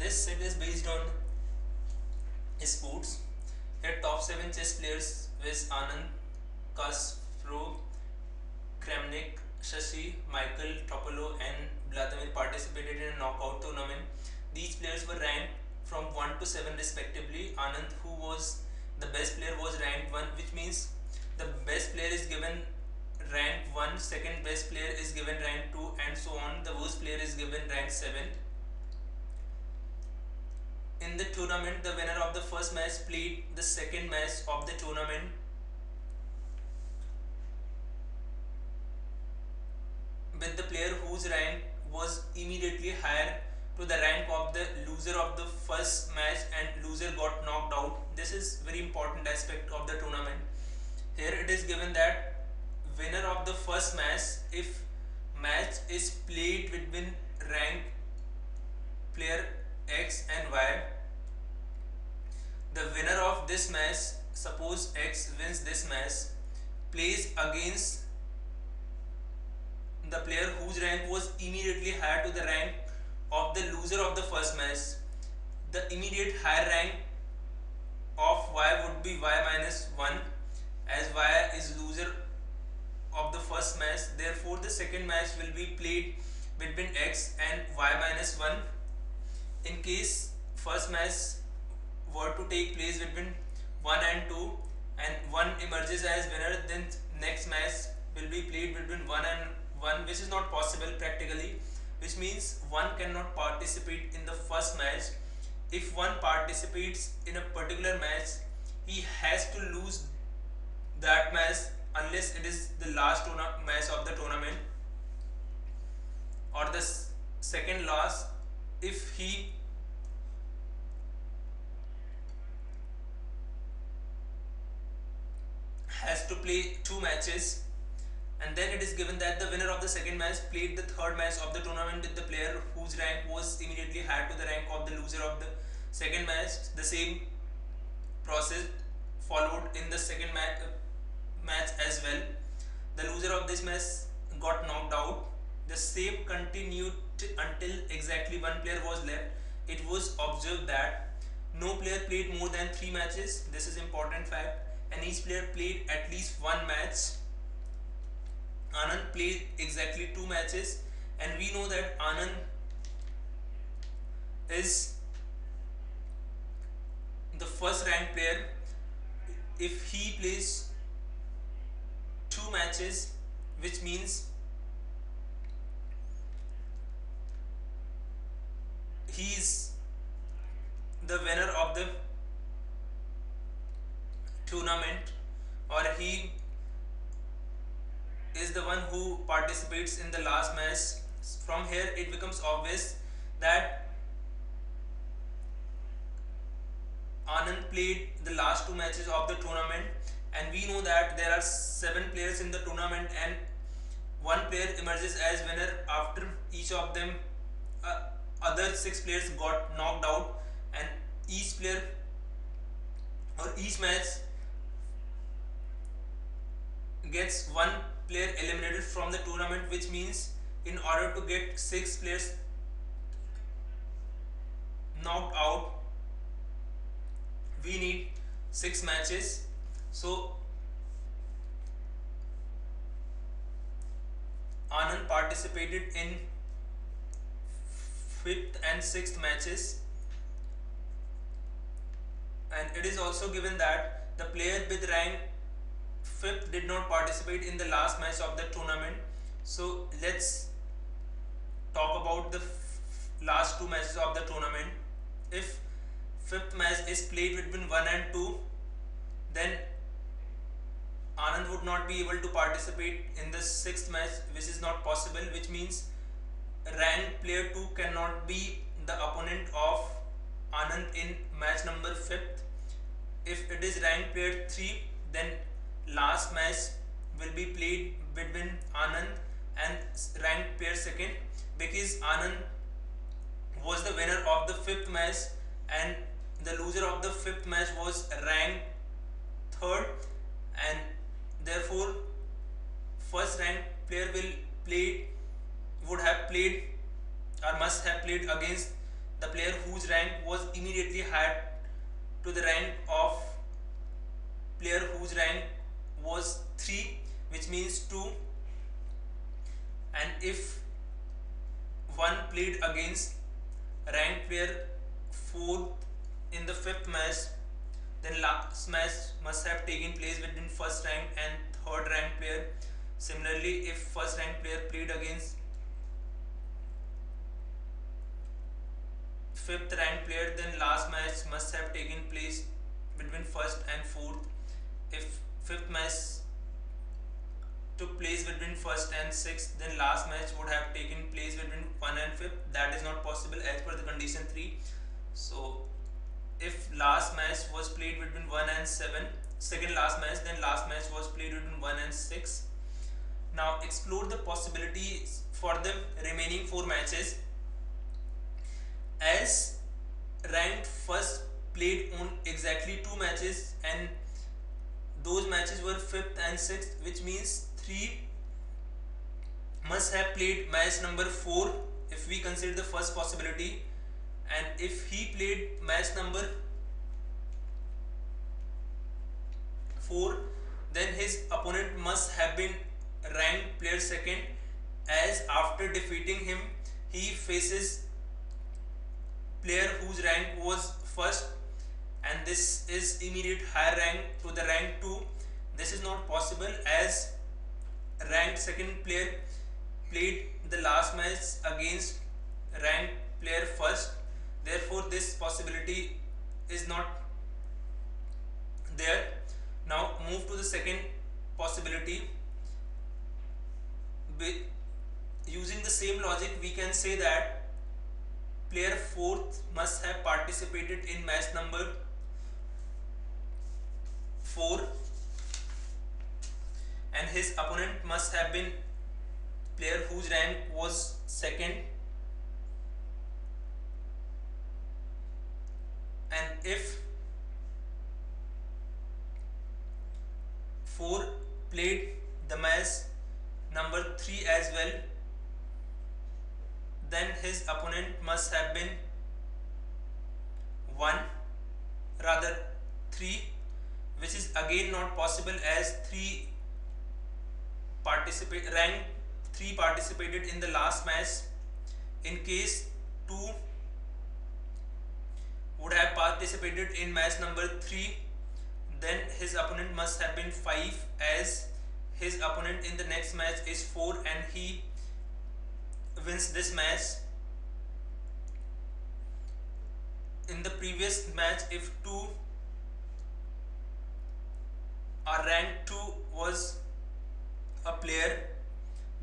This set is based on sports. Here top 7 chess players with Anand, Kasparov, Kramnik, Shashi, Michael, Topolo and Vladimir participated in a knockout tournament. These players were ranked from 1 to 7 respectively. Anand, who was the best player, was ranked 1, which means the best player is given rank 1, second best player is given rank 2 and so on. The worst player is given rank 7. In the tournament, the winner of the first match played the second match of the tournament with the player whose rank was immediately higher to the rank of the loser of the first match, and loser got knocked out. This is very important aspect of the tournament. Here it is given that winner of the first match, if match is played between rank player X and Y, the winner of this match, suppose X wins this match, plays against the player whose rank was immediately higher to the rank of the loser of the first match. The immediate higher rank of Y would be Y minus 1, as Y is loser of the first match. Therefore the second match will be played between X and Y minus 1. In case first match were to take place between 1 and 2 and 1 emerges as winner, then next match will be played between 1 and 1, which is not possible practically, which means one cannot participate in the first match. If one participates in a particular match, he has to lose that match unless it is the last match of the tournament or the second last. If he has to play 2 matches, and then it is given that the winner of the second match played the third match of the tournament with the player whose rank was immediately higher to the rank of the loser of the second match. The same process followed in the second match as well. The loser of this match got knocked out. The same continued until exactly 1 player was left. It was observed that no player played more than 3 matches. This is important fact, and each player played at least 1 match. Anand played exactly 2 matches, and we know that Anand is the first ranked player. If he plays 2 matches, which means he is the winner of the tournament, or he is the one who participates in the last match. From here it becomes obvious that Anand played the last 2 matches of the tournament, and we know that there are 7 players in the tournament and 1 player emerges as winner after each of them. Other 6 players got knocked out, and each player or each match gets 1 player eliminated from the tournament, which means in order to get 6 players knocked out, we need 6 matches. So Anand participated in 5th and 6th matches, and it is also given that the player with rank 5th did not participate in the last match of the tournament. So let's talk about the last 2 matches of the tournament. If 5th match is played between 1 and 2, then Anand would not be able to participate in the 6th match, which is not possible, which means ranked player 2 cannot be the opponent of Anand in match number 5th. If it is ranked player 3, then last match will be played between Anand and ranked player 2nd, because Anand was the winner of the 5th match and the loser of the 5th match was ranked 3rd, and therefore first ranked player would have played or must have played against the player whose rank was immediately hired to the rank of player whose rank was 3, which means 2. And if one played against ranked player 4th in the 5th match, then last match must have taken place between first rank and third rank player. Similarly, if first rank player played against 5th rank player, then last match must have taken place between first and 4th. If 5th match took place between first and 6th, then last match would have taken place between 1 and 5th. That is not possible as per the condition 3. So if last match was played between 1 and 7, second last match, then last match was played between 1 and 6. Now explore the possibilities for the remaining 4 matches. As ranked first played on exactly 2 matches, and those matches were 5th and 6th, which means 3 must have played match number 4 if we consider the first possibility. And if he played match number 4, then his opponent must have been ranked player 2nd, as after defeating him he faces player whose rank was 1st, and this is immediate higher rank to the rank 2. This is not possible as ranked 2nd player played the last match against ranked player 1st. Therefore this possibility is not there. Now move to the second possibility. Using the same logic, we can say that player 4th must have participated in match number 4, and his opponent must have been player whose rank was 2nd. And if 4 played the match number 3 as well, then his opponent must have been 3, which is again not possible as rank 3 participated in the last match. In case 2 would have participated in match number 3, then his opponent must have been 5, as his opponent in the next match is 4 and he wins this match. In the previous match, if 2 or rank 2 was a player,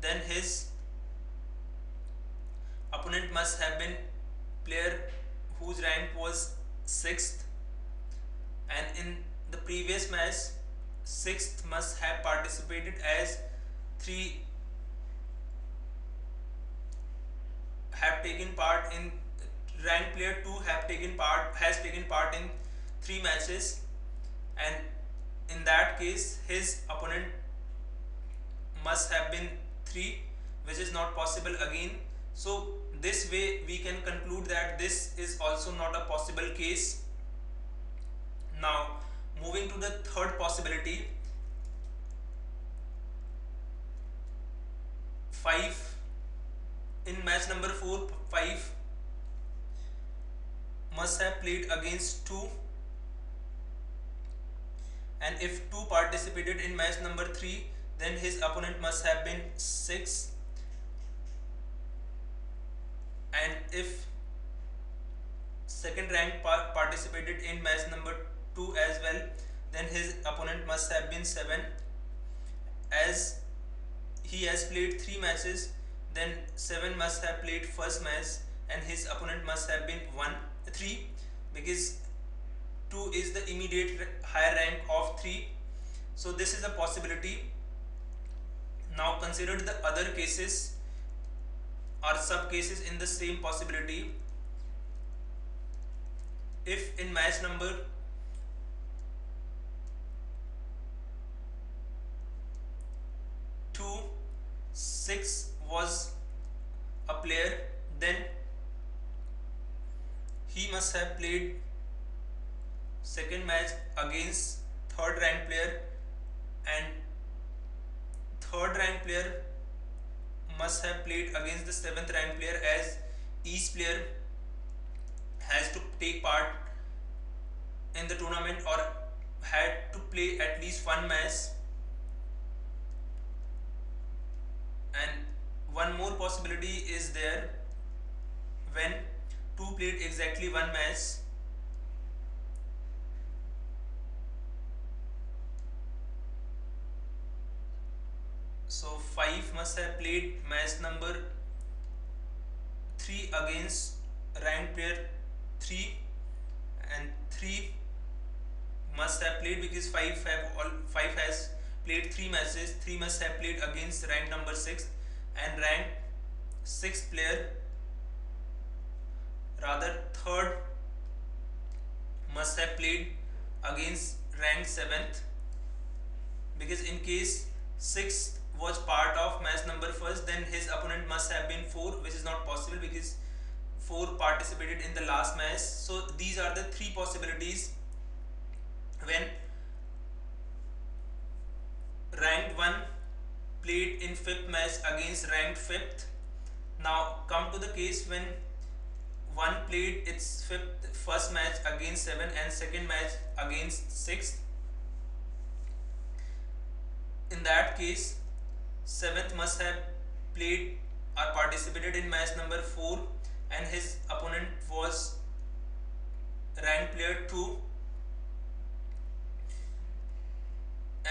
then his opponent must have been player whose rank was 6th, and in the previous match 6th must have participated, as 3 have taken part in rank player 2 has taken part in 3 matches, and in that case his opponent must have been 3, which is not possible again. So this way we can conclude that this is also not a possible case. Now moving to the third possibility, 5 in match number 4, 5 must have played against 2, and if 2 participated in match number 3, then his opponent must have been 6, and if second rank participated in match number 2 as well, then his opponent must have been 7, as he has played 3 matches, then 7 must have played first match and his opponent must have been 3, because 2 is the immediate higher rank of 3. So this is a possibility. Now consider the other cases or sub cases in the same possibility. If in match number 2 6 was a player, then must have played second match against third rank player, and third rank player must have played against the seventh rank player, as each player has to take part in the tournament or had to play at least one match. And one more possibility is there when two played exactly one match. So 5 must have played match number 3 against rank player 3, and 3 must have played, because 5 has played 3 matches. 3 must have played against rank number 6, and rank 6th player, rather third, must have played against rank 7th, because in case 6th was part of match number 1st, then his opponent must have been 4, which is not possible because 4 participated in the last match. So these are the 3 possibilities when ranked 1 played in 5th match against ranked 5th. Now come to the case when 1 played its first match against 7 and second match against 6. In that case, 7th must have played or participated in match number 4, and his opponent was rank player 2.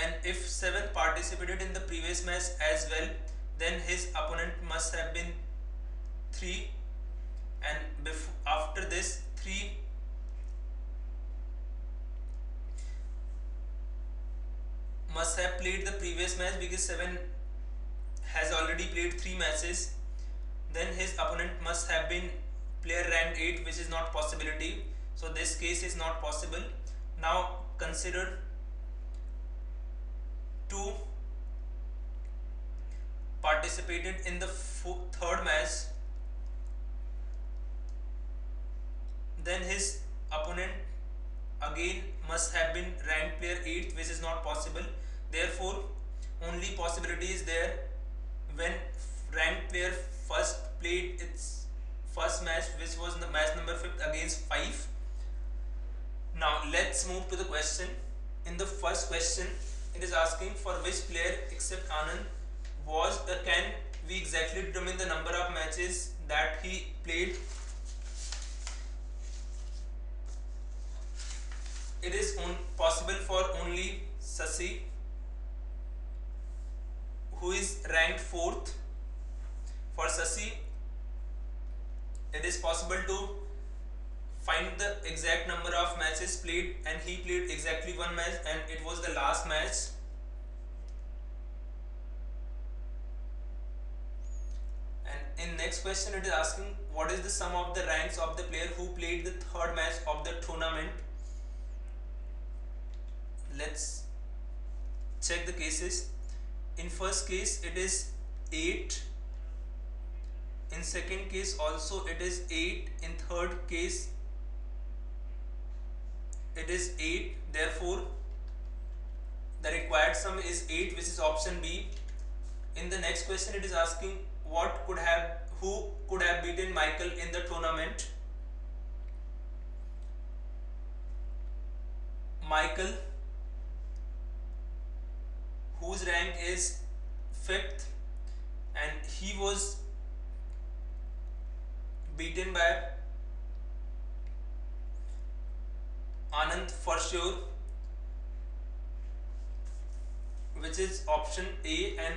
And if 7th participated in the previous match as well, then his opponent must have been 3, and after this 3 must have played the previous match, because 7 has already played 3 matches. Then his opponent must have been player ranked 8, which is not possibility. So this case is not possible. Now consider 2 participated in the third match. Then his opponent again must have been ranked player 8, which is not possible. Therefore only possibility is there when ranked player first played its first match, which was the match number 5 against 5. Now let's move to the question. In the first question, it is asking for which player except Anand can we exactly determine the number of matches that he played. It is possible for only Sasi, who is ranked 4th. For Sasi, it is possible to find the exact number of matches played, and he played exactly one match, and it was the last match. And in next question, it is asking what is the sum of the ranks of the player who played the third match of the tournament. Let's check the cases. In first case it is 8, in second case also it is 8, in third case it is 8. Therefore the required sum is 8, which is option B. In the next question, it is asking who could have beaten Michael in the tournament. Michael, whose rank is 5th, and he was beaten by Anand for sure, which is option A. And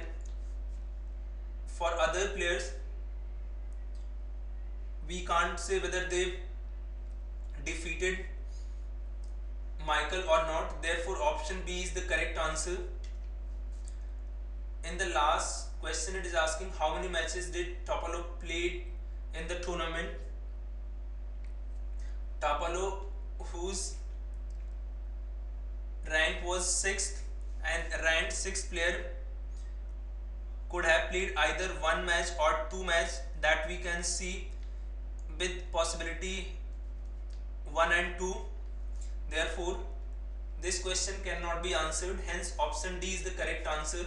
for other players, we can't say whether they defeated Michael or not. Therefore option B is the correct answer. In the last question, it is asking how many matches did Topalov played in the tournament. Topalov, whose rank was 6th and ranked 6th player, could have played either one match or two match, that we can see with possibility 1 and 2. Therefore, this question cannot be answered. Hence, option D is the correct answer.